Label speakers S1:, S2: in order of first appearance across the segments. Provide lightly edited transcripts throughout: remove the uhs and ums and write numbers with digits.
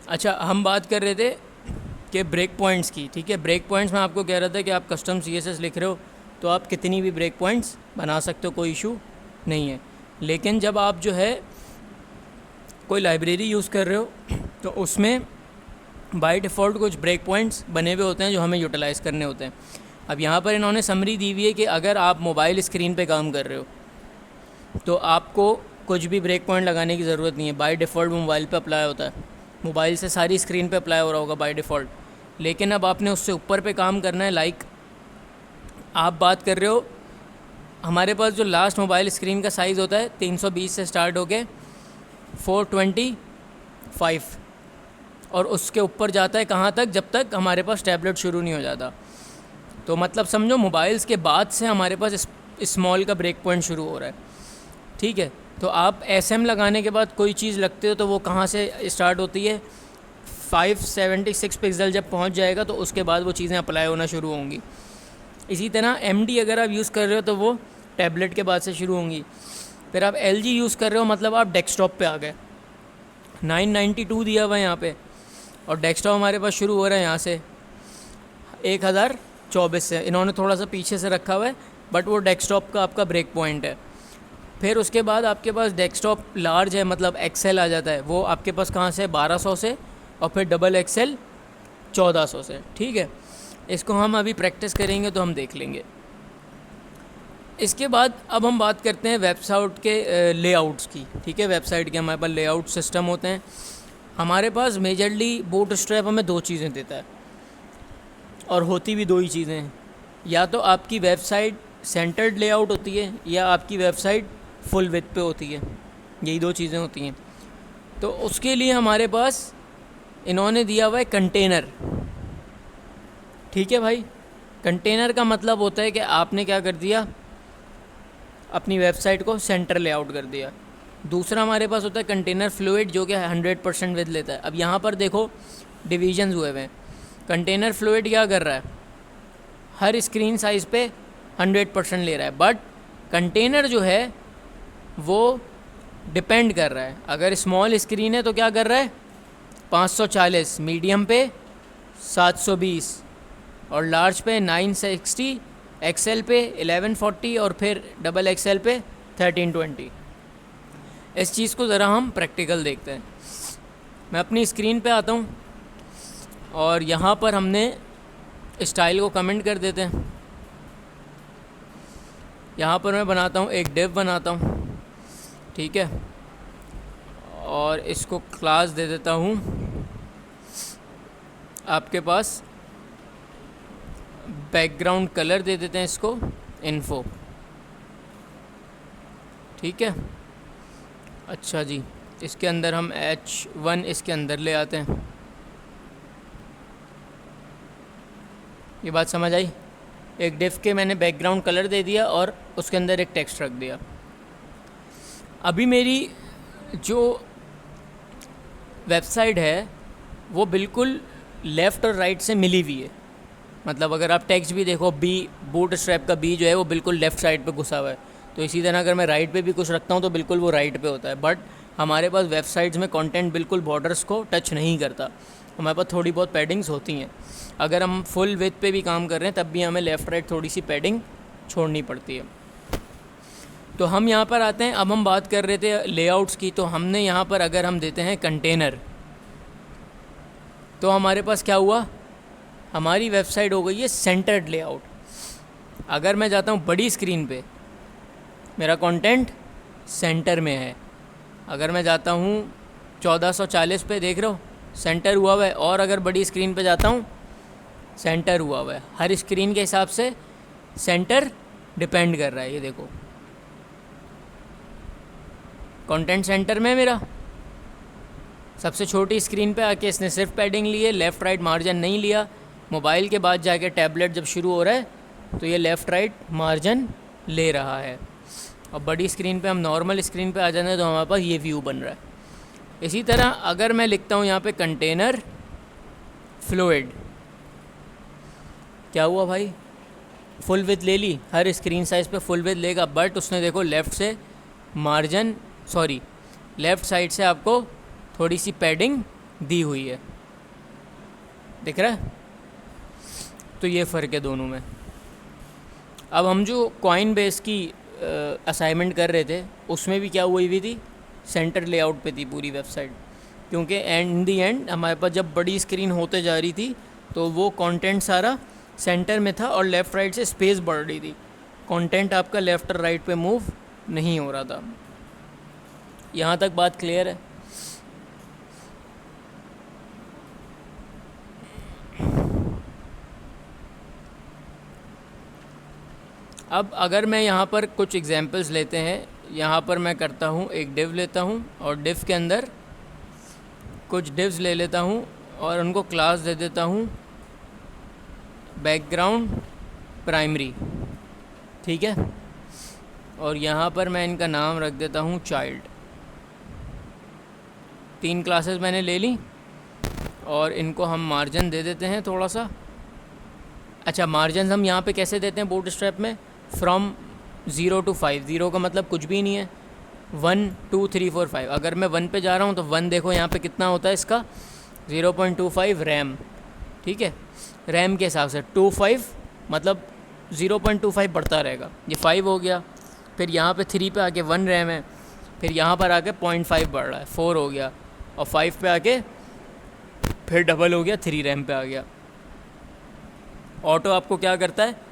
S1: अच्छा, हम बात कर रहे थे कि ब्रेक पॉइंट्स की। ठीक है, ब्रेक पॉइंट्स में आपको कह रहा था कि आप कस्टम CSS लिख रहे हो तो आप कितनी भी ब्रेक पॉइंट्स बना सकते हो, कोई इशू नहीं है। लेकिन जब आप जो है कोई लाइब्रेरी यूज़ कर रहे हो तो उसमें बाय डिफ़ॉल्ट कुछ ब्रेक पॉइंट्स बने हुए होते हैं जो हमें यूटिलाइज़ करने होते हैं। अब यहाँ पर इन्होंने समरी दी हुई है कि अगर आप मोबाइल स्क्रीन पे काम कर रहे हो तो आपको कुछ भी ब्रेक पॉइंट लगाने की ज़रूरत नहीं है। बाय डिफ़ॉल्ट मोबाइल पे अप्लाई होता है, मोबाइल से सारी स्क्रीन पे अप्लाई हो रहा होगा बाय डिफ़ॉल्ट। लेकिन अब आपने उससे ऊपर पे काम करना है। लाइक आप बात कर रहे हो, हमारे पास जो लास्ट मोबाइल स्क्रीन का साइज़ होता है 320 से स्टार्ट होके 425 और उसके ऊपर जाता है कहाँ तक, जब तक हमारे पास टैबलेट शुरू नहीं हो जाता। तो मतलब समझो मोबाइल्स के बाद से हमारे पास स्मॉल का ब्रेक पॉइंट शुरू हो रहा है। ठीक है, तो आप SM लगाने के बाद कोई चीज़ लगते हो तो वो कहाँ से स्टार्ट होती है, 576 पिक्सल जब पहुँच जाएगा तो उसके बाद वो चीज़ें अप्लाई होना शुरू होंगी। इसी तरह MD अगर आप यूज़ कर रहे हो तो वो टैबलेट के बाद से शुरू होंगी। फिर आप LG यूज़ कर रहे हो मतलब आप डेस्कटॉप पे आ गए। 992 दिया हुआ है यहाँ पे और डेस्कटॉप हमारे पास शुरू हो रहा है यहाँ से 1024 से। इन्होंने थोड़ा सा पीछे से रखा हुआ है बट वो डेस्कटॉप का आपका ब्रेक पॉइंट है। फिर उसके बाद आपके पास डेस्कटॉप लार्ज है मतलब XL आ जाता है, वो आपके पास कहाँ से 1200 से, और फिर XXL 1400 से। ठीक है, इसको हम अभी प्रैक्टिस करेंगे तो हम देख लेंगे। इसके बाद अब हम बात करते हैं वेबसाइट के लेआउट्स की। ठीक है, वेबसाइट के हमारे पास लेआउट सिस्टम होते हैं। हमारे पास मेजरली बूटस्ट्रैप हमें दो चीज़ें देता है और होती भी दो ही चीज़ें हैं। या तो आपकी वेबसाइट सेंटर्ड लेआउट होती है या आपकी वेबसाइट फुल विड्थ पे होती है, यही दो चीज़ें होती हैं। तो उसके लिए हमारे पास इन्होंने दिया हुआ है कंटेनर। ठीक है भाई, कंटेनर का मतलब होता है कि आपने क्या कर दिया, अपनी वेबसाइट को सेंटर लेआउट कर दिया। दूसरा हमारे पास होता है कंटेनर फ्लूइड जो कि 100% विड्थ लेता है। अब यहाँ पर देखो डिवीजन्स हुए हुए हैं। कंटेनर फ्लूइड क्या कर रहा है, हर स्क्रीन साइज़ पे 100% ले रहा है, बट कंटेनर जो है वो डिपेंड कर रहा है। अगर स्मॉल स्क्रीन है तो क्या कर रहा है 540, मीडियम पे 720 और लार्ज पे 960, XL पे 1140 और फिर XXL पे 1320। इस चीज़ को ज़रा हम प्रैक्टिकल देखते हैं। मैं अपनी स्क्रीन पे आता हूँ और यहाँ पर हमने स्टाइल को कमेंट कर देते हैं। यहाँ पर मैं बनाता हूँ एक डिव बनाता हूँ। ठीक है, और इसको क्लास दे देता हूँ आपके पास बैकग्राउंड कलर दे देते हैं इसको इन्फो। ठीक है, अच्छा जी, इसके अंदर हम H1 इसके अंदर ले आते हैं। ये बात समझ आई। एक डिव के मैंने बैकग्राउंड कलर दे दिया और उसके अंदर एक टेक्स्ट रख दिया। अभी मेरी जो वेबसाइट है वो बिल्कुल लेफ़्ट और राइट से मिली हुई है। मतलब अगर आप टेक्स्ट भी देखो, बी बूटस्ट्रैप का बी जो है वो बिल्कुल लेफ़्ट साइड पे घुसा हुआ है। तो इसी तरह अगर मैं राइट पे भी कुछ रखता हूँ तो बिल्कुल वो राइट पे होता है। बट हमारे पास वेबसाइट्स में कंटेंट बिल्कुल बॉर्डर्स को टच नहीं करता, हमारे पास थोड़ी बहुत पैडिंग्स होती हैं। अगर हम फुल विड्थ पे भी काम कर रहे हैं तब भी हमें लेफ़्ट राइट थोड़ी सी पैडिंग छोड़नी पड़ती है। तो हम यहाँ पर आते हैं। अब हम बात कर रहे थे लेआउट्स की, तो हमने यहाँ पर अगर हम देते हैं कंटेनर तो हमारे पास क्या हुआ, हमारी वेबसाइट हो गई है सेंटर्ड लेआउट। अगर मैं जाता हूँ बड़ी स्क्रीन पे, मेरा कंटेंट सेंटर में है। अगर मैं जाता हूँ 1440 पे, देख रहे हो सेंटर हुआ हुआ है। और अगर बड़ी स्क्रीन पे जाता हूँ सेंटर हुआ हुआ है। हर स्क्रीन के हिसाब से सेंटर डिपेंड कर रहा है। ये देखो कंटेंट सेंटर में मेरा सबसे छोटी स्क्रीन पे आके इसने सिर्फ पैडिंग ली है, लेफ़्ट राइट मार्जिन नहीं लिया। मोबाइल के बाद जाके टैबलेट जब शुरू हो रहा है तो ये लेफ़्ट राइट मार्जिन ले रहा है। और बड़ी स्क्रीन पे हम नॉर्मल स्क्रीन पे आ जाते हैं तो हमारे पास ये व्यू बन रहा है। इसी तरह अगर मैं लिखता हूँ यहाँ पे कंटेनर फ्लूइड, क्या हुआ भाई, फुल विड्थ ले ली, हर स्क्रीन साइज़ पे फुल विड्थ लेगा, बट उसने देखो लेफ़्ट से मार्जिन लेफ़्ट साइड से आपको थोड़ी सी पैडिंग दी हुई है, दिख रहा है। तो ये फ़र्क है दोनों में। अब हम जो कॉइन बेस की असाइनमेंट कर रहे थे उसमें भी क्या हुई थी, सेंटर लेआउट पे थी पूरी वेबसाइट, क्योंकि इन दी एंड हमारे पास जब बड़ी स्क्रीन होते जा रही थी तो वो कंटेंट सारा सेंटर में था और लेफ़्ट राइट से स्पेस बढ़ रही थी, कंटेंट आपका लेफ़्ट और राइट पे मूव नहीं हो रहा था। यहाँ तक बात क्लियर है। अब अगर मैं यहाँ पर कुछ एग्जांपल्स लेते हैं, यहाँ पर मैं करता हूँ एक डिव लेता हूँ और डिव के अंदर कुछ डिव्स ले लेता हूँ और उनको क्लास दे देता हूँ बैकग्राउंड प्राइमरी, ठीक है। और यहाँ पर मैं इनका नाम रख देता हूँ चाइल्ड। 3 क्लासेस मैंने ले ली और इनको हम मार्जिन दे देते हैं थोड़ा सा। अच्छा, मार्जिन हम यहाँ पे कैसे देते हैं बूटस्ट्रैप में, फ्रॉम 0 to 5। 0 का मतलब कुछ भी नहीं है, 1 2 3 4 5। अगर मैं 1 पे जा रहा हूँ तो 1 देखो यहाँ पे कितना होता है इसका 0.25 रैम, ठीक है। रैम के हिसाब से 25 मतलब 0.25 बढ़ता रहेगा, ये 5 हो गया। फिर यहाँ पे 3 पे आके 1 रैम है, फिर यहाँ पर आके 0.5 बढ़ रहा है, 4 हो गया, और 5 पे आके फिर डबल हो गया, 3 रैम पे आ गया। ऑटो आपको क्या करता है,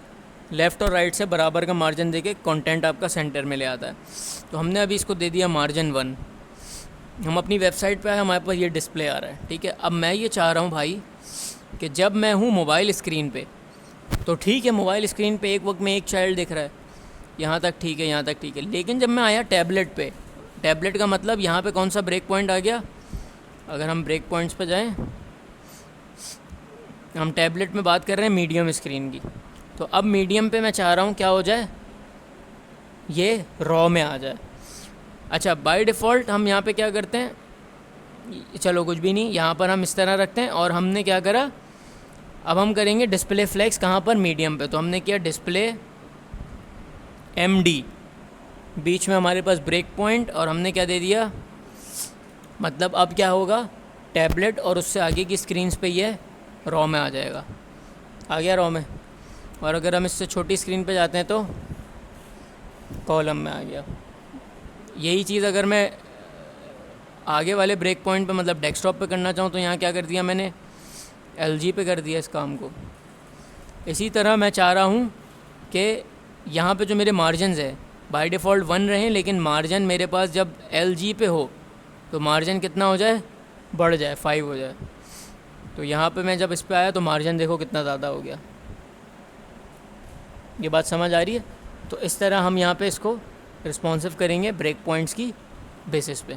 S1: लेफ़्ट और राइट से बराबर का मार्जिन देके कंटेंट आपका सेंटर में ले आता है। तो हमने अभी इसको दे दिया मार्जिन 1। हम अपनी वेबसाइट पे आए, हमारे पास ये डिस्प्ले आ रहा है, ठीक है। अब मैं ये चाह रहा हूँ भाई कि जब मैं हूँ मोबाइल स्क्रीन पे तो ठीक है, मोबाइल स्क्रीन पे एक वक्त में एक चाइल्ड दिख रहा है, यहाँ तक ठीक है, यहाँ तक ठीक है। लेकिन जब मैं आया टैबलेट पे, टैबलेट का मतलब यहाँ पे कौन सा ब्रेक पॉइंट आ गया। अगर हम ब्रेक पॉइंट्स पे जाएं, हम टैबलेट में बात कर रहे हैं मीडियम स्क्रीन की, तो अब मीडियम पे मैं चाह रहा हूँ क्या हो जाए, ये रॉ में आ जाए। अच्छा, बाय डिफ़ॉल्ट हम यहाँ पे क्या करते हैं, चलो कुछ भी नहीं, यहाँ पर हम इस तरह रखते हैं। और हमने क्या करा, अब हम करेंगे डिस्प्ले फ्लेक्स कहाँ पर, मीडियम पे। तो हमने किया डिस्प्ले MD, बीच में हमारे पास ब्रेक पॉइंट, और हमने क्या दे दिया, मतलब अब क्या होगा, टैबलेट और उससे आगे की स्क्रीन्स पे ये रॉ में आ जाएगा, आ गया रॉ में। और अगर हम इससे छोटी स्क्रीन पे जाते हैं तो कॉलम में आ गया। यही चीज़ अगर मैं आगे वाले ब्रेक पॉइंट पे मतलब डेस्कटॉप पे करना चाहूँ तो यहाँ क्या कर दिया मैंने, LG पे कर दिया इस काम को। इसी तरह मैं चाह रहा हूँ कि यहाँ पे जो मेरे मार्जिनस है बाय डिफ़ॉल्ट 1 रहें, लेकिन मार्जिन मेरे पास जब LG पे हो तो मार्जिन कितना हो जाए, बढ़ जाए, 5 हो जाए। तो यहाँ पे मैं जब इस पे आया तो मार्जिन देखो कितना ज़्यादा हो गया। ये बात समझ आ रही है। तो इस तरह हम यहाँ पे इसको रिस्पॉन्सिव करेंगे ब्रेक पॉइंट्स की बेसिस पे।